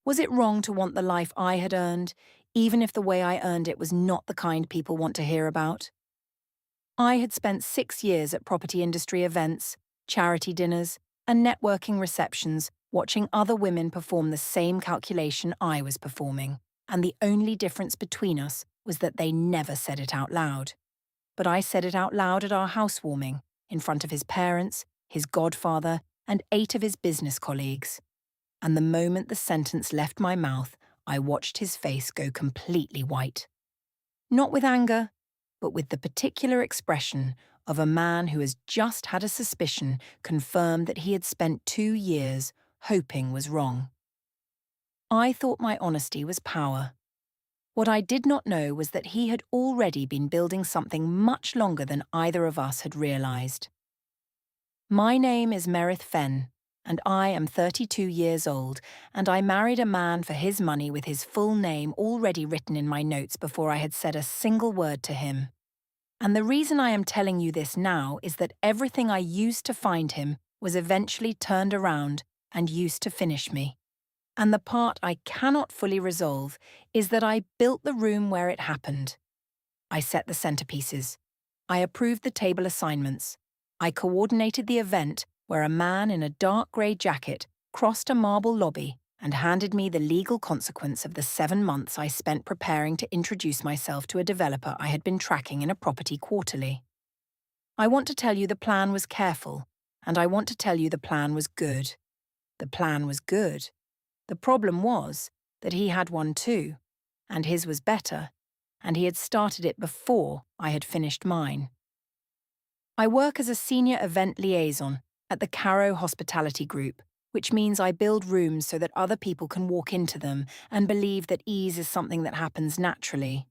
Was it wrong to want the life I had earned, even if the way I earned it was not the kind people want to hear about? I had spent 6 years at property industry events, charity dinners, and networking receptions watching other women perform the same calculation I was performing, and the only difference between us was that they never said it out loud. But I said it out loud at our housewarming, in front of his parents, his godfather, and 8 of his business colleagues. And the moment the sentence left my mouth, I watched his face go completely white. Not with anger, but with the particular expression of a man who has just had a suspicion confirmed that he had spent 2 years hoping was wrong. I thought my honesty was power. What I did not know was that he had already been building something much longer than either of us had realized. My name is Merith Fenn, and I am 32 years old, and I married a man for his money with his full name already written in my notes before I had said a single word to him. And the reason I am telling you this now is that everything I used to find him was eventually turned around and used to finish me. And the part I cannot fully resolve is that I built the room where it happened. I set the centerpieces. I approved the table assignments. I coordinated the event where a man in a dark grey jacket crossed a marble lobby and handed me the legal consequence of the 7 months I spent preparing to introduce myself to a developer I had been tracking in a property quarterly. I want to tell you the plan was careful, and I want to tell you the plan was good. The plan was good. The problem was that he had one too, and his was better, and he had started it before I had finished mine. I work as a senior event liaison at the Caro Hospitality Group, which means I build rooms so that other people can walk into them and believe that ease is something that happens naturally.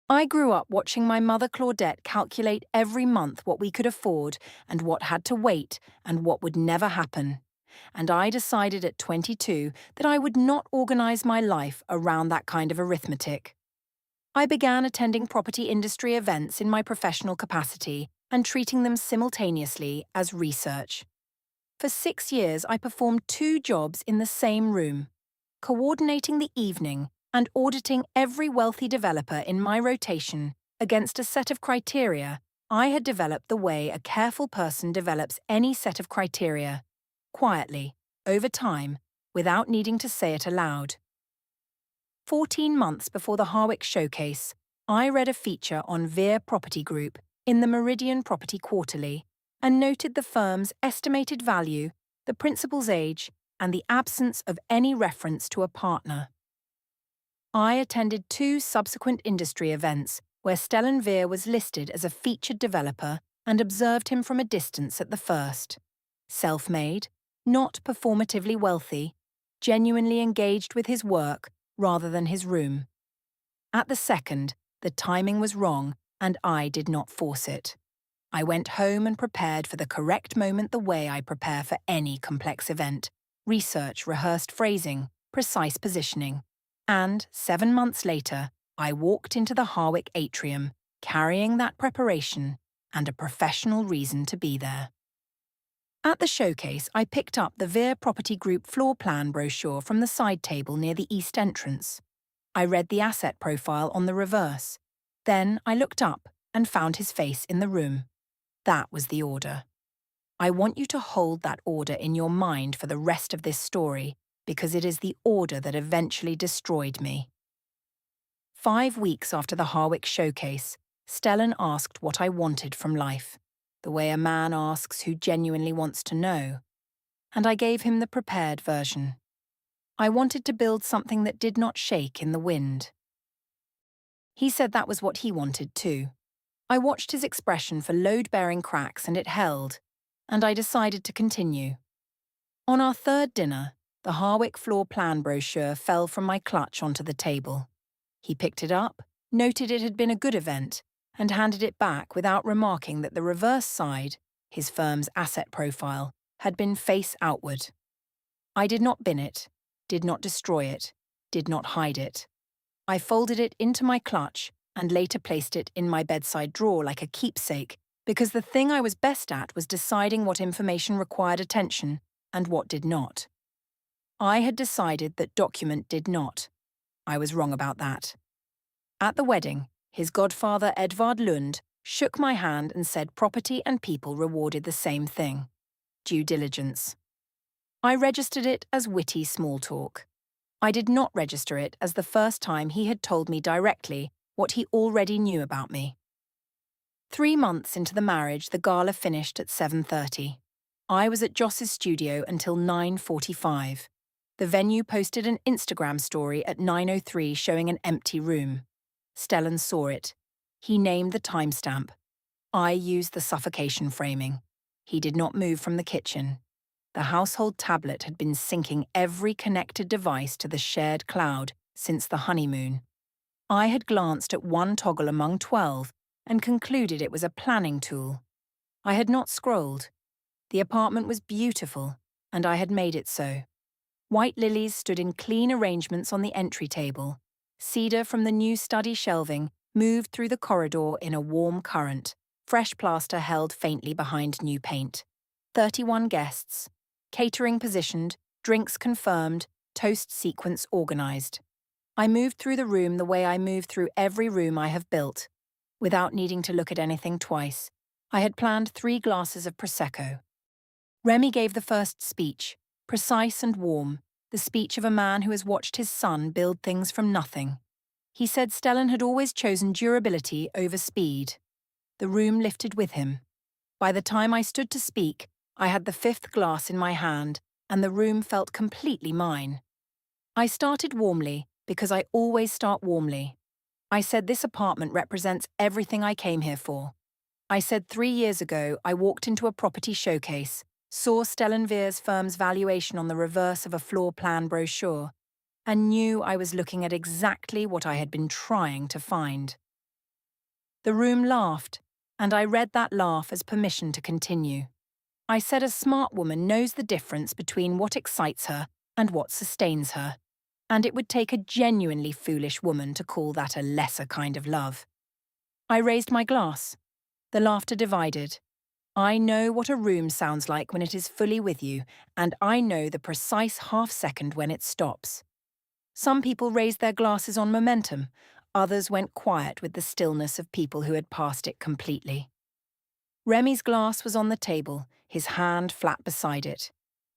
I grew up watching my mother Claudette calculate every month what we could afford and what had to wait and what would never happen. And I decided at 22 that I would not organize my life around that kind of arithmetic. I began attending property industry events in my professional capacity and treating them simultaneously as research. For 6 years, I performed 2 jobs in the same room, coordinating the evening and auditing every wealthy developer in my rotation against a set of criteria I had developed the way a careful person develops any set of criteria, quietly, over time, without needing to say it aloud. 14 months before the Harwick showcase, I read a feature on Veer Property Group in the Meridian Property Quarterly and noted the firm's estimated value, the principal's age, and the absence of any reference to a partner. I attended 2 subsequent industry events where Stellan Veer was listed as a featured developer and observed him from a distance at the first. Self-made, not performatively wealthy, genuinely engaged with his work rather than his room. At the second, the timing was wrong and I did not force it. I went home and prepared for the correct moment the way I prepare for any complex event: research, rehearsed phrasing, precise positioning. And 7 months later, I walked into the Harwick atrium, carrying that preparation and a professional reason to be there. At the showcase, I picked up the Veer Property Group floor plan brochure from the side table near the east entrance. I read the asset profile on the reverse. Then I looked up and found his face in the room. That was the order. I want you to hold that order in your mind for the rest of this story, because it is the order that eventually destroyed me. 5 weeks after the Harwick showcase, Stellan asked what I wanted from life, the way a man asks who genuinely wants to know, and I gave him the prepared version. I wanted to build something that did not shake in the wind. He said that was what he wanted too. I watched his expression for load-bearing cracks and it held, and I decided to continue. On our third dinner, the Harwick floor plan brochure fell from my clutch onto the table. He picked it up, noted it had been a good event, and handed it back without remarking that the reverse side, his firm's asset profile, had been face outward. I did not bin it, did not destroy it, did not hide it. I folded it into my clutch and later placed it in my bedside drawer like a keepsake, because the thing I was best at was deciding what information required attention and what did not. I had decided that document did not. I was wrong about that. At the wedding, his godfather Edvard Lund shook my hand and said property and people rewarded the same thing: due diligence. I registered it as witty small talk. I did not register it as the first time he had told me directly what he already knew about me. 3 months into the marriage, the gala finished at 7:30. I was at Joss's studio until 9:45. The venue posted an Instagram story at 9:03 showing an empty room. Stellan saw it. He named the timestamp. I used the suffocation framing. He did not move from the kitchen. The household tablet had been syncing every connected device to the shared cloud since the honeymoon. I had glanced at one toggle among 12 and concluded it was a planning tool. I had not scrolled. The apartment was beautiful, and I had made it so. White lilies stood in clean arrangements on the entry table. Cedar from the new study shelving moved through the corridor in a warm current. Fresh plaster held faintly behind new paint. 31 guests. Catering positioned, drinks confirmed, toast sequence organized. I moved through the room the way I move through every room I have built, without needing to look at anything twice. I had planned 3 glasses of Prosecco. Remy gave the first speech, precise and warm, the speech of a man who has watched his son build things from nothing. He said Stellan had always chosen durability over speed. The room lifted with him. By the time I stood to speak, I had the 5th glass in my hand, and the room felt completely mine. I started warmly, because I always start warmly. I said this apartment represents everything I came here for. I said 3 years ago I walked into a property showcase, saw Stellan Veer's firm's valuation on the reverse of a floor plan brochure, and knew I was looking at exactly what I had been trying to find. The room laughed, and I read that laugh as permission to continue. I said a smart woman knows the difference between what excites her and what sustains her, and it would take a genuinely foolish woman to call that a lesser kind of love. I raised my glass. The laughter divided. I know what a room sounds like when it is fully with you, and I know the precise half-second when it stops. Some people raised their glasses on momentum, others went quiet with the stillness of people who had passed it completely. Remy's glass was on the table, his hand flat beside it.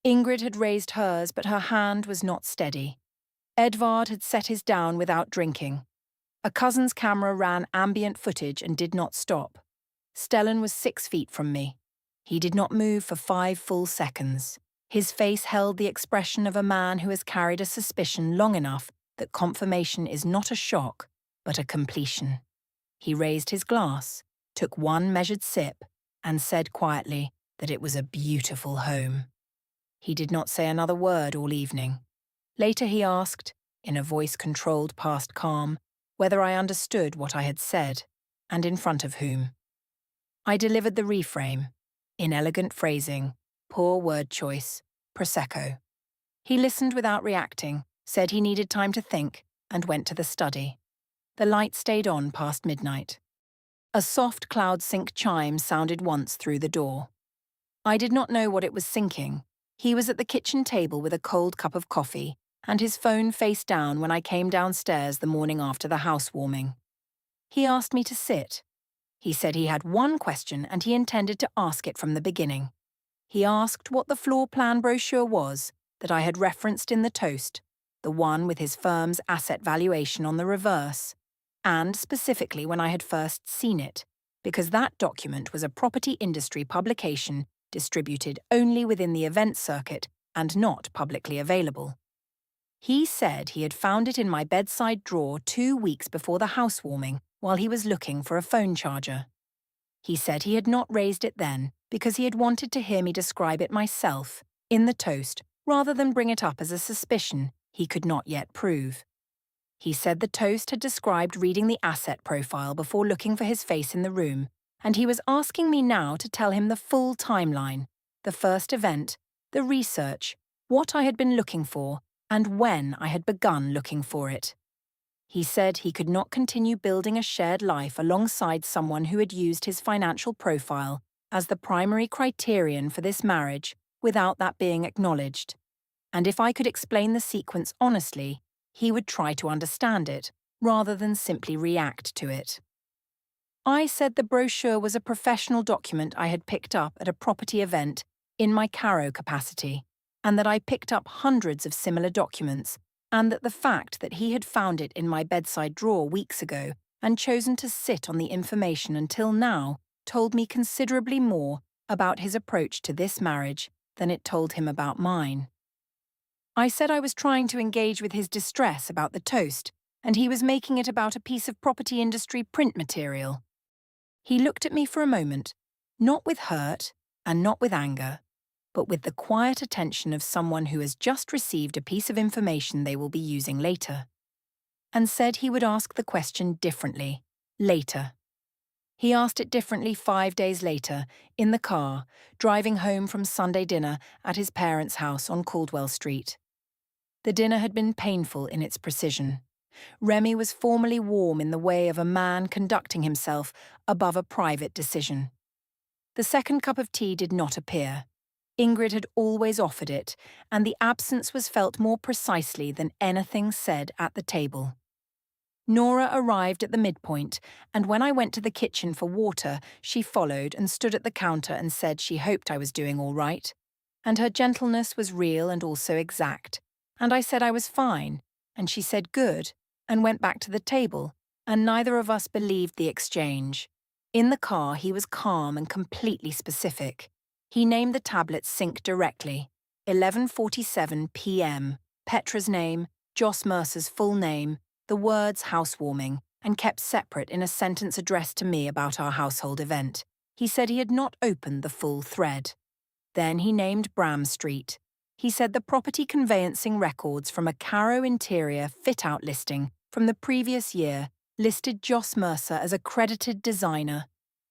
Ingrid had raised hers, but her hand was not steady. Edvard had set his down without drinking. A cousin's camera ran ambient footage and did not stop. Stellan was 6 feet from me. He did not move for 5 full seconds. His face held the expression of a man who has carried a suspicion long enough that confirmation is not a shock, but a completion. He raised his glass, took one measured sip, and said quietly that it was a beautiful home. He did not say another word all evening. Later he asked, in a voice controlled past calm, whether I understood what I had said, and in front of whom. I delivered the reframe, inelegant phrasing, poor word choice, Prosecco. He listened without reacting, said he needed time to think, and went to the study. The light stayed on past midnight. A soft cloud sync chime sounded once through the door. I did not know what it was syncing. He was at the kitchen table with a cold cup of coffee, and his phone face down when I came downstairs the morning after the housewarming. He asked me to sit. He said he had one question and he intended to ask it from the beginning. He asked what the floor plan brochure was that I had referenced in the toast, the one with his firm's asset valuation on the reverse, and specifically when I had first seen it, because that document was a property industry publication distributed only within the event circuit and not publicly available. He said he had found it in my bedside drawer 2 weeks before the housewarming while he was looking for a phone charger. He said he had not raised it then because he had wanted to hear me describe it myself, in the toast, rather than bring it up as a suspicion he could not yet prove. He said the toast had described reading the asset profile before looking for his face in the room, and he was asking me now to tell him the full timeline, the first event, the research, what I had been looking for, and when I had begun looking for it. He said he could not continue building a shared life alongside someone who had used his financial profile as the primary criterion for this marriage without that being acknowledged. and if I could explain the sequence honestly, he would try to understand it, rather than simply react to it. I said the brochure was a professional document I had picked up at a property event in my Caro capacity, and that I picked up hundreds of similar documents, and that the fact that he had found it in my bedside drawer weeks ago and chosen to sit on the information until now told me considerably more about his approach to this marriage than it told him about mine. I said I was trying to engage with his distress about the toast, and he was making it about a piece of property industry print material. He looked at me for a moment, not with hurt and not with anger, but with the quiet attention of someone who has just received a piece of information they will be using later, and said he would ask the question differently, later. He asked it differently 5 days later, in the car, driving home from Sunday dinner at his parents' house on Caldwell Street. The dinner had been painful in its precision. Remy was formally warm in the way of a man conducting himself above a private decision. The second cup of tea did not appear. Ingrid had always offered it, and the absence was felt more precisely than anything said at the table. Nora arrived at the midpoint, and when I went to the kitchen for water, she followed and stood at the counter and said she hoped I was doing all right. And her gentleness was real and also exact. And I said I was fine, and she said good, and went back to the table, and neither of us believed the exchange. In the car, he was calm and completely specific. He named the tablet sync directly. 11:47 p.m., Petra's name, Joss Mercer's full name, the words housewarming, and kept separate in a sentence addressed to me about our household event. He said he had not opened the full thread. Then he named Bram Street. He said the property conveyancing records from a Caro interior fit-out listing from the previous year listed Joss Mercer as a credited designer,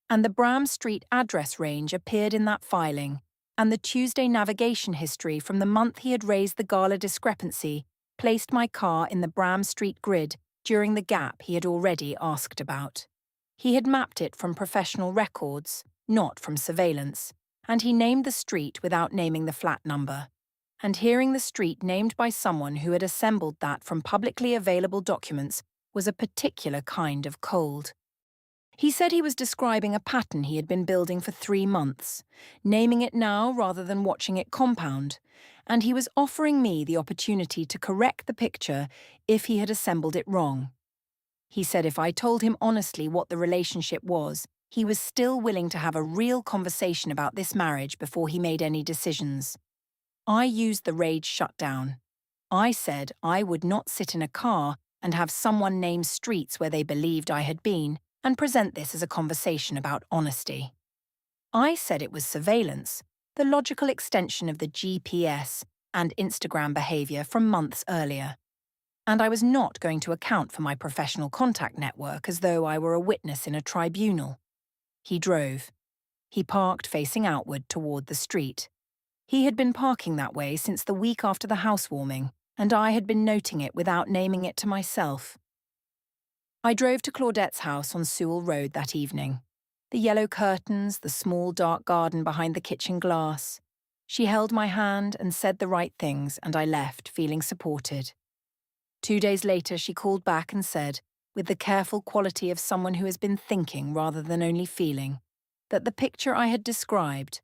and the Bram Street address range appeared in that filing, and the Tuesday navigation history from the month he had raised the gala discrepancy placed my car in the Bram Street grid during the gap he had already asked about. He had mapped it from professional records, not from surveillance, and he named the street without naming the flat number. And hearing the street named by someone who had assembled that from publicly available documents was a particular kind of cold. He said he was describing a pattern he had been building for 3 months, naming it now rather than watching it compound, and he was offering me the opportunity to correct the picture if he had assembled it wrong. He said if I told him honestly what the relationship was, he was still willing to have a real conversation about this marriage before he made any decisions. I used the rage shutdown. I said I would not sit in a car and have someone name streets where they believed I had been and present this as a conversation about honesty. I said it was surveillance, the logical extension of the GPS and Instagram behavior from months earlier. And I was not going to account for my professional contact network as though I were a witness in a tribunal. He drove. He parked facing outward toward the street. He had been parking that way since the week after the housewarming, and I had been noting it without naming it to myself. I drove to Claudette's house on Sewell Road that evening. The yellow curtains, the small dark garden behind the kitchen glass. She held my hand and said the right things, and I left, feeling supported. 2 days later, she called back and said, with the careful quality of someone who has been thinking rather than only feeling, that the picture I had described,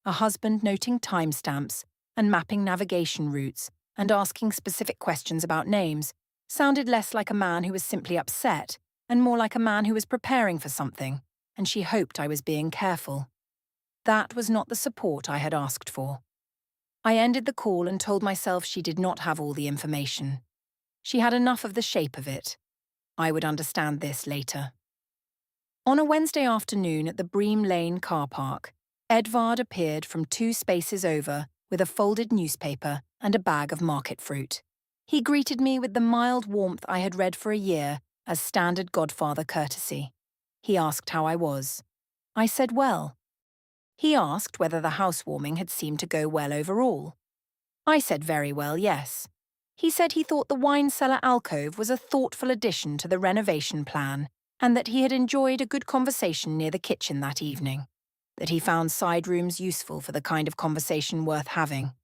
a husband noting timestamps and mapping navigation routes and asking specific questions about names, sounded less like a man who was simply upset and more like a man who was preparing for something, and she hoped I was being careful. That was not the support I had asked for. I ended the call and told myself she did not have all the information. She had enough of the shape of it. I would understand this later. On a Wednesday afternoon at the Bream Lane car park, Edvard appeared from 2 spaces over with a folded newspaper and a bag of market fruit. He greeted me with the mild warmth I had read for a year as standard godfather courtesy. He asked how I was. I said well. He asked whether the housewarming had seemed to go well overall. I said very well, yes. He said he thought the wine cellar alcove was a thoughtful addition to the renovation plan and that he had enjoyed a good conversation near the kitchen that evening, that he found side rooms useful for the kind of conversation worth having.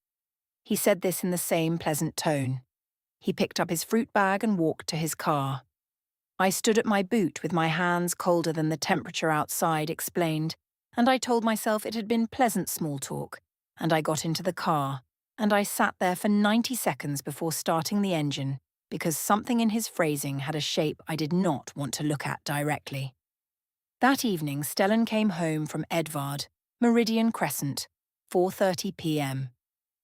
He said this in the same pleasant tone. He picked up his fruit bag and walked to his car. I stood at my boot with my hands colder than the temperature outside, explained, and I told myself it had been pleasant small talk, and I got into the car, and I sat there for 90 seconds before starting the engine, because something in his phrasing had a shape I did not want to look at directly. That evening, Stellan came home from Edvard, Meridian Crescent, 4:30 p.m.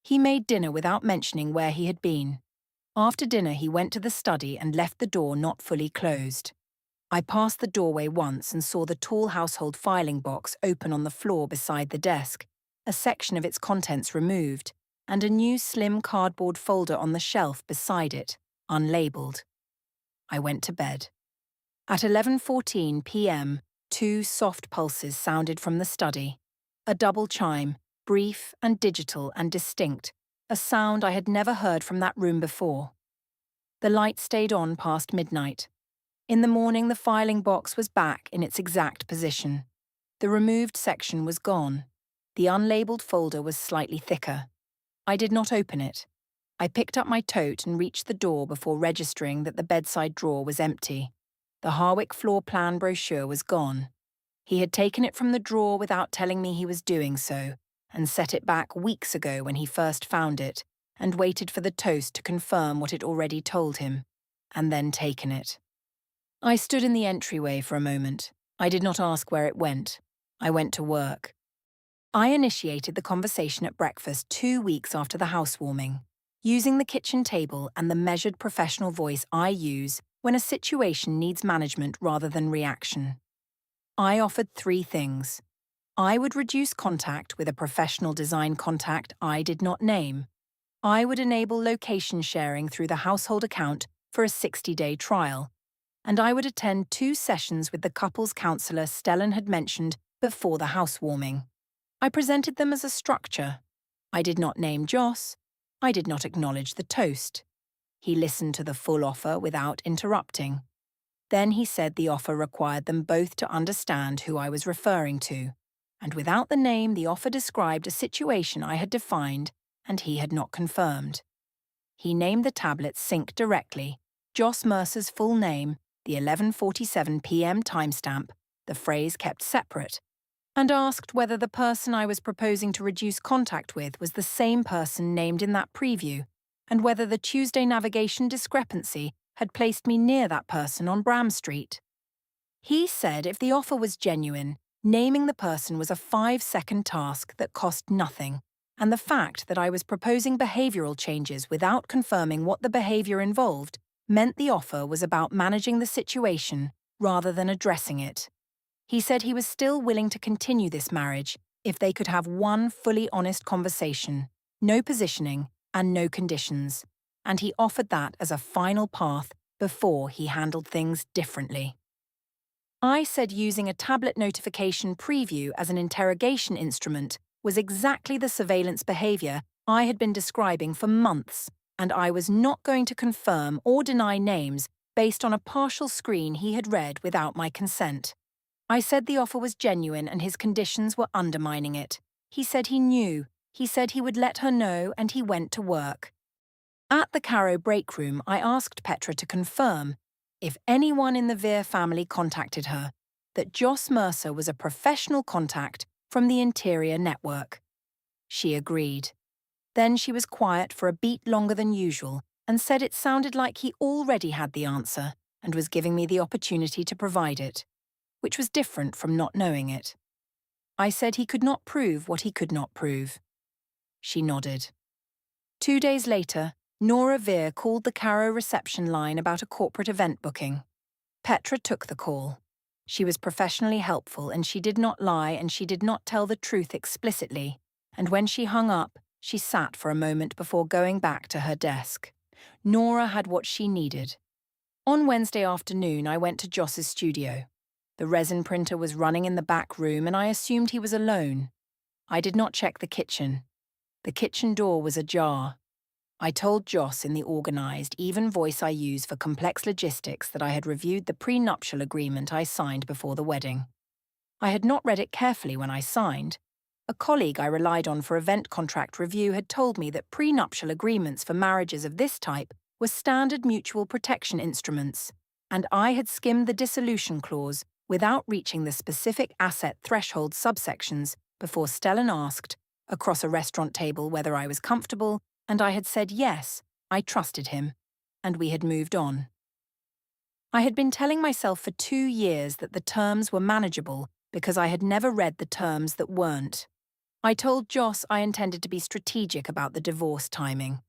He made dinner without mentioning where he had been. After dinner, he went to the study and left the door not fully closed. I passed the doorway once and saw the tall household filing box open on the floor beside the desk, a section of its contents removed, and a new slim cardboard folder on the shelf beside it, unlabeled. I went to bed. At 11:14 p.m., 2 soft pulses sounded from the study. A double chime, brief and digital and distinct, a sound I had never heard from that room before. The light stayed on past midnight. In the morning, the filing box was back in its exact position. The removed section was gone. The unlabeled folder was slightly thicker. I did not open it. I picked up my tote and reached the door before registering that the bedside drawer was empty. The Harwick floor plan brochure was gone. He had taken it from the drawer without telling me he was doing so, and set it back weeks ago when he first found it, and waited for the toast to confirm what it already told him, and then taken it. I stood in the entryway for a moment. I did not ask where it went. I went to work. I initiated the conversation at breakfast 2 weeks after the housewarming, using the kitchen table and the measured professional voice I use when a situation needs management rather than reaction. I offered 3 things. I would reduce contact with a professional design contact I did not name. I would enable location sharing through the household account for a 60-day trial. And I would attend 2 sessions with the couples counsellor Stellan had mentioned before the housewarming. I presented them as a structure. I did not name Joss. I did not acknowledge the toast. He listened to the full offer without interrupting. Then he said the offer required them both to understand who I was referring to, and without the name, the offer described a situation I had defined and he had not confirmed. He named the tablet Sync directly, Joss Mercer's full name, the 11:47 p.m. timestamp, the phrase kept separate, and asked whether the person I was proposing to reduce contact with was the same person named in that preview, and whether the Tuesday navigation discrepancy had placed me near that person on Bram Street. He said if the offer was genuine, naming the person was a 5-second task that cost nothing, and the fact that I was proposing behavioural changes without confirming what the behaviour involved meant the offer was about managing the situation rather than addressing it. He said he was still willing to continue this marriage if they could have one fully honest conversation, no positioning and no conditions, and he offered that as a final path before he handled things differently. I said using a tablet notification preview as an interrogation instrument was exactly the surveillance behaviour I had been describing for months, and I was not going to confirm or deny names based on a partial screen he had read without my consent. I said the offer was genuine and his conditions were undermining it. He said he knew. He said he would let her know, and he went to work. At the Caro break room, I asked Petra to confirm, if anyone in the Veer family contacted her, that Joss Mercer was a professional contact from the Interior Network. She agreed. Then she was quiet for a beat longer than usual and said it sounded like he already had the answer and was giving me the opportunity to provide it, which was different from not knowing it. I said he could not prove what he could not prove. She nodded. 2 days later, Nora Veer called the Caro reception line about a corporate event booking. Petra took the call. She was professionally helpful, and she did not lie, and she did not tell the truth explicitly, and when she hung up, she sat for a moment before going back to her desk. Nora had what she needed. On Wednesday afternoon, I went to Joss's studio. The resin printer was running in the back room, and I assumed he was alone. I did not check the kitchen. The kitchen door was ajar. I told Joss in the organised, even voice I use for complex logistics that I had reviewed the prenuptial agreement I signed before the wedding. I had not read it carefully when I signed. A colleague I relied on for event contract review had told me that prenuptial agreements for marriages of this type were standard mutual protection instruments, and I had skimmed the dissolution clause without reaching the specific asset threshold subsections before Stellan asked, across a restaurant table, whether I was comfortable, and I had said yes, I trusted him, and we had moved on. I had been telling myself for 2 years that the terms were manageable because I had never read the terms that weren't. I told Joss I intended to be strategic about the divorce timing.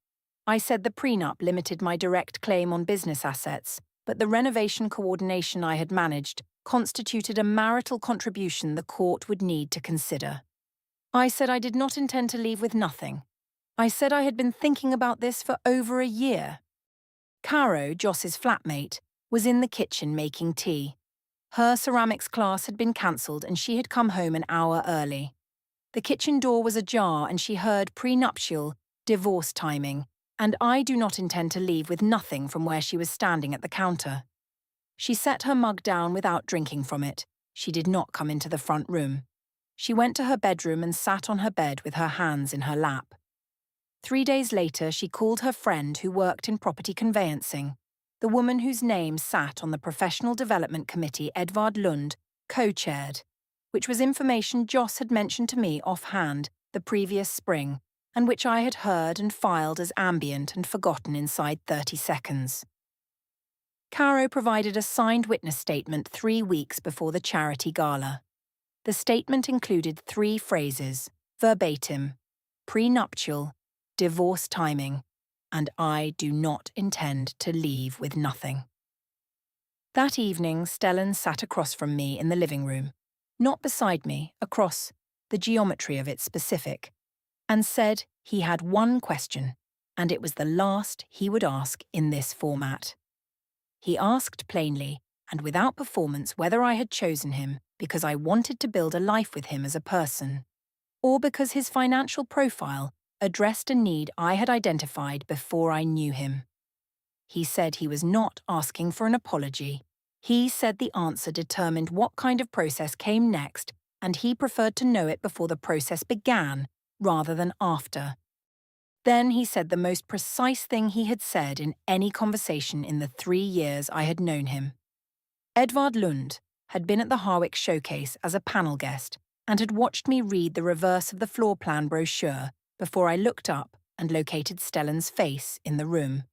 I said the prenup limited my direct claim on business assets, but the renovation coordination I had managed constituted a marital contribution the court would need to consider. I said I did not intend to leave with nothing. I said I had been thinking about this for over a year. Caro, Joss's flatmate, was in the kitchen making tea. Her ceramics class had been cancelled and she had come home an hour early. The kitchen door was ajar and she heard prenuptial, divorce timing, and I do not intend to leave with nothing from where she was standing at the counter. She set her mug down without drinking from it. She did not come into the front room. She went to her bedroom and sat on her bed with her hands in her lap. 3 days later, she called her friend who worked in property conveyancing, the woman whose name sat on the Professional Development Committee Edvard Lund co-chaired, which was information Joss had mentioned to me offhand the previous spring, and which I had heard and filed as ambient and forgotten inside 30 seconds. Caro provided a signed witness statement 3 weeks before the charity gala. The statement included 3 phrases, verbatim: prenuptial, divorce timing, and I do not intend to leave with nothing. That evening, Stellan sat across from me in the living room, not beside me, across, the geometry of it specific, and said he had one question, and it was the last he would ask in this format. He asked plainly and without performance whether I had chosen him because I wanted to build a life with him as a person, or because his financial profile addressed a need I had identified before I knew him. He said he was not asking for an apology. He said the answer determined what kind of process came next, and he preferred to know it before the process began, rather than after. Then he said the most precise thing he had said in any conversation in the 3 years I had known him. Edvard Lund had been at the Harwick showcase as a panel guest and had watched me read the reverse of the floor plan brochure before I looked up and located Stellan's face in the room.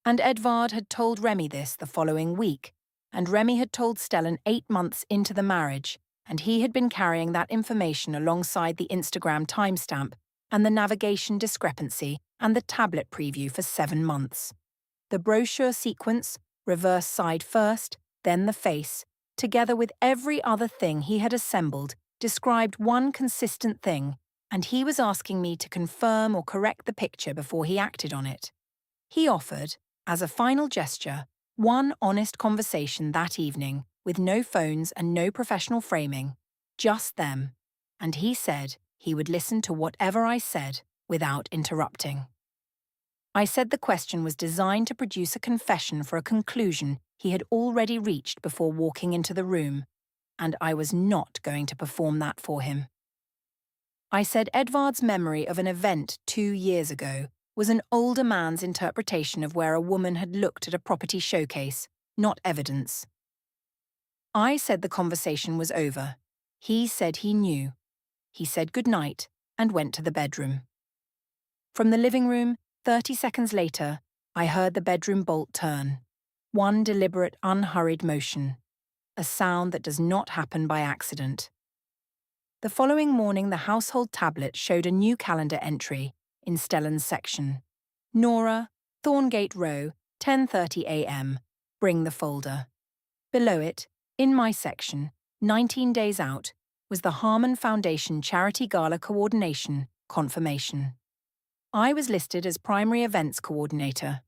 And Edvard had told Remy this the following week, and Remy had told Stellan 8 months into the marriage, and he had been carrying that information alongside the Instagram timestamp and the navigation discrepancy and the tablet preview for 7 months. The brochure sequence, reverse side first, then the face, together with every other thing he had assembled, described one consistent thing, and he was asking me to confirm or correct the picture before he acted on it. He offered, as a final gesture, one honest conversation that evening, with no phones and no professional framing, just them, and he said he would listen to whatever I said without interrupting. I said the question was designed to produce a confession for a conclusion he had already reached before walking into the room, and I was not going to perform that for him. I said Edvard's memory of an event 2 years ago was an older man's interpretation of where a woman had looked at a property showcase, not evidence. I said the conversation was over. He said he knew. He said goodnight and went to the bedroom. From the living room, 30 seconds later, I heard the bedroom bolt turn. One deliberate, unhurried motion. A sound that does not happen by accident. The following morning, the household tablet showed a new calendar entry in Stellan's section. Nora, Thorngate Row, 10:30 a.m. Bring the folder. Below it, in my section, 19 days out, was the Harmon Foundation Charity Gala Coordination confirmation. I was listed as Primary Events Coordinator.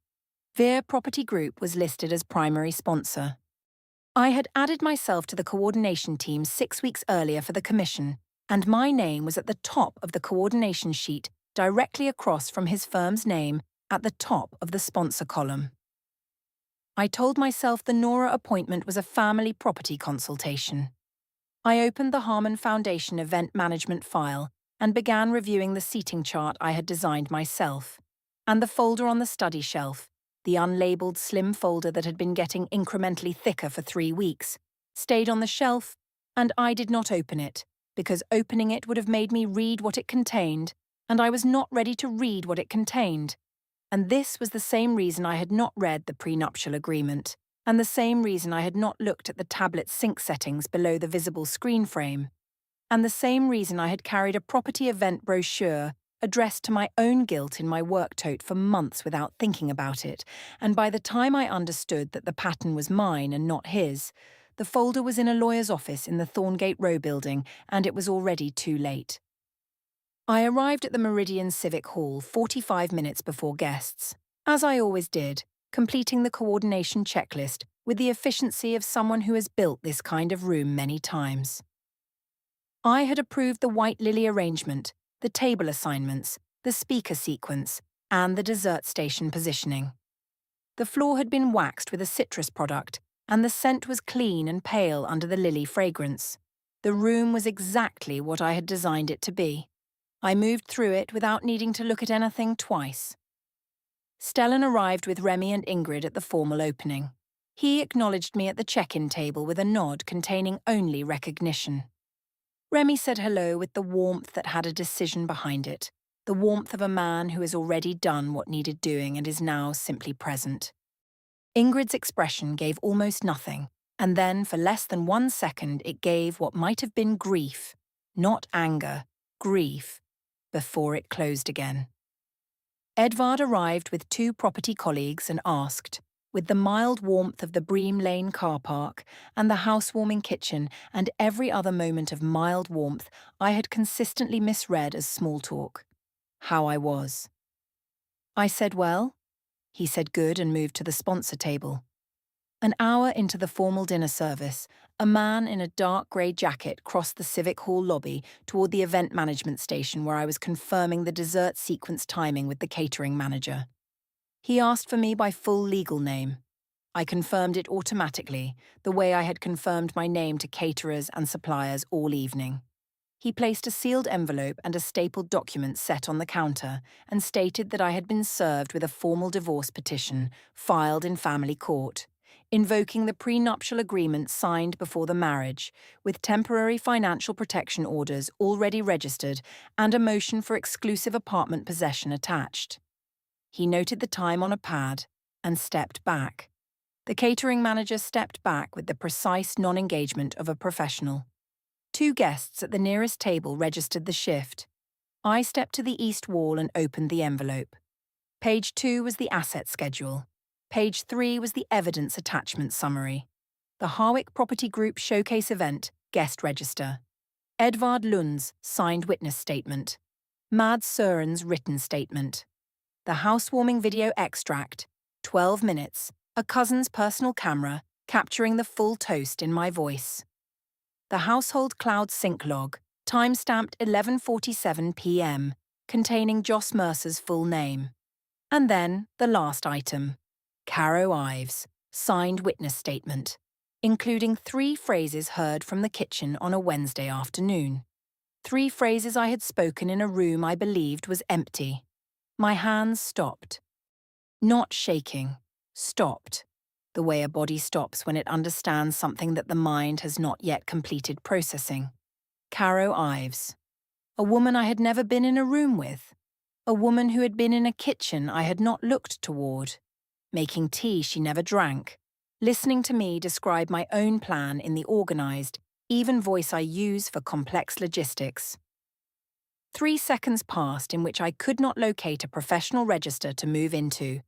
Veer Property Group was listed as primary sponsor. I had added myself to the coordination team 6 weeks earlier for the commission, and my name was at the top of the coordination sheet directly across from his firm's name at the top of the sponsor column. I told myself the Nora appointment was a family property consultation. I opened the Harmon Foundation event management file and began reviewing the seating chart I had designed myself, and the folder on the study shelf, the unlabeled slim folder that had been getting incrementally thicker for 3 weeks, stayed on the shelf, and I did not open it, because opening it would have made me read what it contained, and I was not ready to read what it contained. And this was the same reason I had not read the prenuptial agreement, and the same reason I had not looked at the tablet sync settings below the visible screen frame, and the same reason I had carried a property event brochure addressed to my own guilt in my work tote for months without thinking about it, and by the time I understood that the pattern was mine and not his, the folder was in a lawyer's office in the Thorngate Row building, and it was already too late. I arrived at the Meridian Civic Hall 45 minutes before guests, as I always did, completing the coordination checklist with the efficiency of someone who has built this kind of room many times. I had approved the white lily arrangement, the table assignments, the speaker sequence, and the dessert station positioning. The floor had been waxed with a citrus product, and the scent was clean and pale under the lily fragrance. The room was exactly what I had designed it to be. I moved through it without needing to look at anything twice. Stellan arrived with Remy and Ingrid at the formal opening. He acknowledged me at the check-in table with a nod containing only recognition. Remy said hello with the warmth that had a decision behind it, the warmth of a man who has already done what needed doing and is now simply present. Ingrid's expression gave almost nothing, and then for less than 1 second it gave what might have been grief, not anger, grief, before it closed again. Edvard arrived with 2 property colleagues and asked, with the mild warmth of the Bream Lane car park and the housewarming kitchen and every other moment of mild warmth I had consistently misread as small talk, how I was. I said well. He said good and moved to the sponsor table. An hour into the formal dinner service, a man in a dark grey jacket crossed the Civic Hall lobby toward the event management station where I was confirming the dessert sequence timing with the catering manager. He asked for me by full legal name. I confirmed it automatically, the way I had confirmed my name to caterers and suppliers all evening. He placed a sealed envelope and a stapled document set on the counter and stated that I had been served with a formal divorce petition filed in family court, invoking the prenuptial agreement signed before the marriage, with temporary financial protection orders already registered and a motion for exclusive apartment possession attached. He noted the time on a pad and stepped back. The catering manager stepped back with the precise non-engagement of a professional. 2 guests at the nearest table registered the shift. I stepped to the east wall and opened the envelope. Page 2 was the asset schedule. Page 3 was the evidence attachment summary. The Harwick Property Group Showcase Event, guest register. Edvard Lund's signed witness statement. Mads Søren's written statement. The housewarming video extract, 12 minutes, a cousin's personal camera, capturing the full toast in my voice. The household cloud sync log, time-stamped 11:47 p.m., containing Joss Mercer's full name. And then the last item. Caro Ives, signed witness statement, including 3 phrases heard from the kitchen on a Wednesday afternoon. 3 phrases I had spoken in a room I believed was empty. My hands stopped. Not shaking, stopped, the way a body stops when it understands something that the mind has not yet completed processing. Caro Ives. A woman I had never been in a room with. A woman who had been in a kitchen I had not looked toward. Making tea she never drank, listening to me describe my own plan in the organised, even voice I use for complex logistics. 3 seconds passed in which I could not locate a professional register to move into.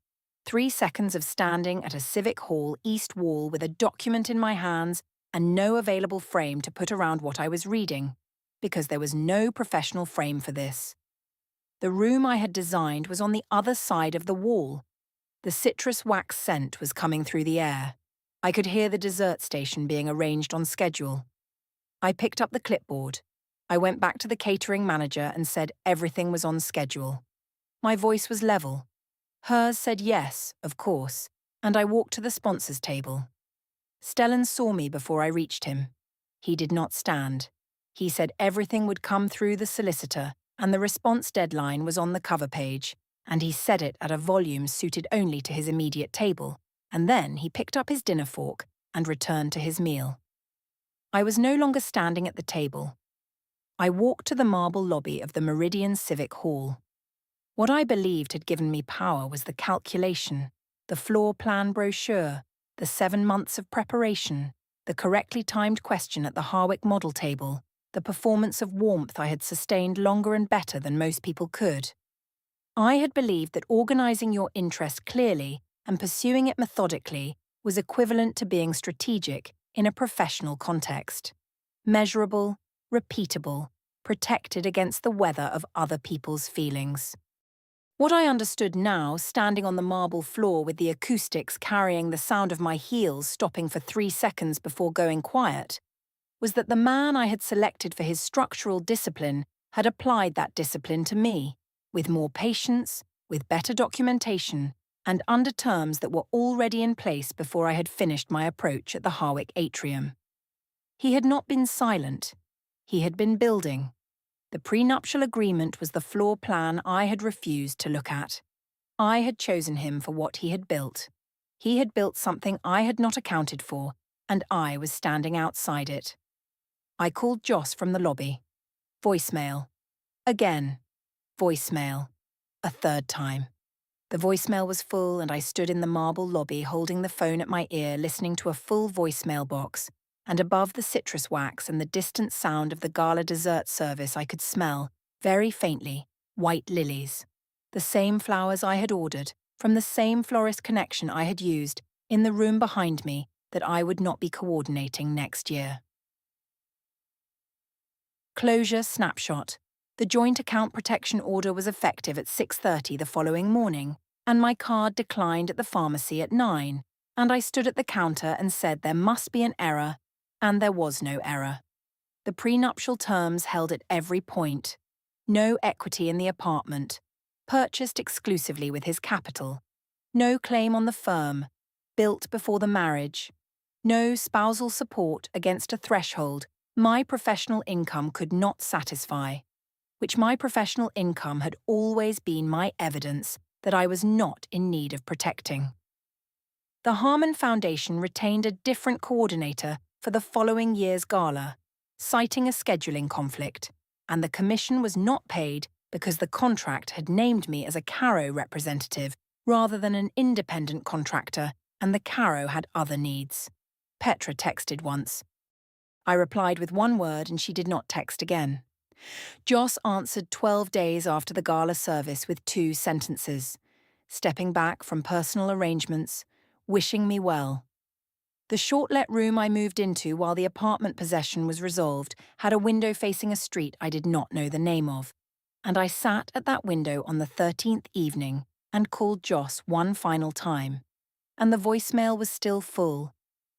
3 seconds of standing at a Civic Hall east wall with a document in my hands and no available frame to put around what I was reading, because there was no professional frame for this. The room I had designed was on the other side of the wall. The citrus wax scent was coming through the air. I could hear the dessert station being arranged on schedule. I picked up the clipboard. I went back to the catering manager and said everything was on schedule. My voice was level. Hers said yes, of course, and I walked to the sponsors table. Stellan saw me before I reached him. He did not stand. He said everything would come through the solicitor, and the response deadline was on the cover page, and he said it at a volume suited only to his immediate table, and then he picked up his dinner fork and returned to his meal. I was no longer standing at the table. I walked to the marble lobby of the Meridian Civic Hall. What I believed had given me power was the calculation, the floor plan brochure, the 7 months of preparation, the correctly timed question at the Harwick model table, the performance of warmth I had sustained longer and better than most people could. I had believed that organising your interest clearly and pursuing it methodically was equivalent to being strategic in a professional context. Measurable, repeatable, protected against the weather of other people's feelings. What I understood now, standing on the marble floor with the acoustics carrying the sound of my heels stopping for 3 seconds before going quiet, was that the man I had selected for his structural discipline had applied that discipline to me, with more patience, with better documentation, and under terms that were already in place before I had finished my approach at the Harwick atrium. He had not been silent. He had been building. The prenuptial agreement was the floor plan I had refused to look at. I had chosen him for what he had built. He had built something I had not accounted for, and I was standing outside it. I called Joss from the lobby. Voicemail. Again. Voicemail. A third time. The voicemail was full, and I stood in the marble lobby holding the phone at my ear, listening to a full voicemail box, and above the citrus wax and the distant sound of the gala dessert service I could smell, very faintly, white lilies. The same flowers I had ordered, from the same florist connection I had used, in the room behind me that I would not be coordinating next year. Closure snapshot. The joint account protection order was effective at 6:30 the following morning, and my card declined at the pharmacy at 9, and I stood at the counter and said there must be an error, and there was no error. The prenuptial terms held at every point. No equity in the apartment, purchased exclusively with his capital. No claim on the firm, built before the marriage. No spousal support against a threshold my professional income could not satisfy, which my professional income had always been my evidence that I was not in need of protecting. The Harmon Foundation retained a different coordinator for the following year's gala, citing a scheduling conflict, and the commission was not paid because the contract had named me as a Caro representative rather than an independent contractor, and the Caro had other needs. Petra texted once. I replied with one word and she did not text again. Joss answered 12 days after the gala service with 2 sentences, stepping back from personal arrangements, wishing me well. The short-let room I moved into while the apartment possession was resolved had a window facing a street I did not know the name of, and I sat at that window on the 13th evening and called Joss one final time, and the voicemail was still full,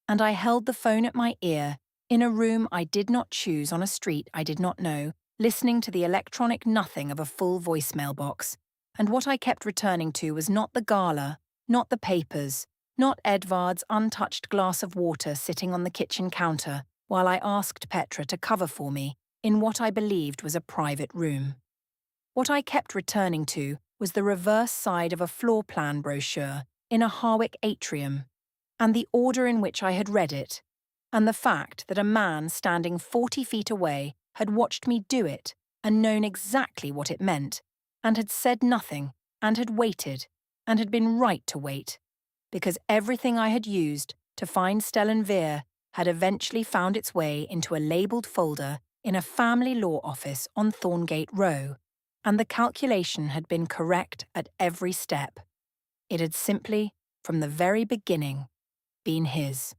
and I held the phone at my ear in a room I did not choose on a street I did not know, listening to the electronic nothing of a full voicemail box, and what I kept returning to was not the gala, not the papers, not Edvard's untouched glass of water sitting on the kitchen counter while I asked Petra to cover for me in what I believed was a private room. What I kept returning to was the reverse side of a floor plan brochure in a Harwick atrium, and the order in which I had read it, and the fact that a man standing 40 feet away had watched me do it and known exactly what it meant, and had said nothing, and had waited, and had been right to wait, because everything I had used to find Stellan Veer had eventually found its way into a labelled folder in a family law office on Thorngate Row, and the calculation had been correct at every step. It had simply, from the very beginning, been his.